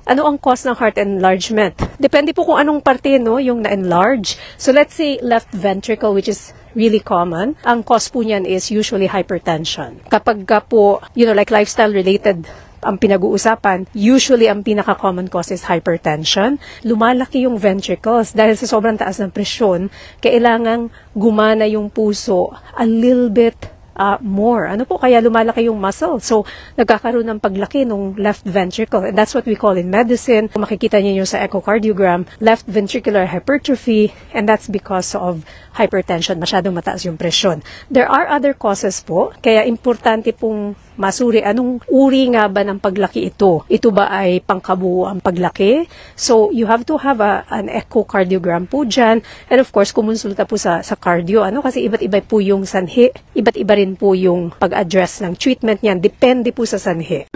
Ano ang cause ng heart enlargement? Depende po kung anong parte, no, yung na-enlarge. So let's say left ventricle, which is really common. Ang cause po niyan is usually hypertension. Kapag po, like lifestyle-related ang pinag-uusapan, usually ang pinaka-common cause is hypertension. Lumalaki yung ventricles dahil sa sobrang taas ng presyon, kailangang gumana yung puso a little bit more. Ano po? Kaya lumalaki yung muscle. So, nagkakaroon ng paglaki ng left ventricle. And that's what we call in medicine. Kung makikita niyo sa echocardiogram, left ventricular hypertrophy, and that's because of hypertension. Masyadong mataas yung presyon. There are other causes po. Kaya importante pong masuri anong uri nga ba ng paglaki ito. Ito ba ay pangkabuuang paglaki? So, you have to have an echocardiogram po dyan. And of course, kumonsulta po sa cardio. Kasi iba't iba po yung sanhi. Iba't iba rin po yung pag-address ng treatment niyan. Depende po sa sanhi.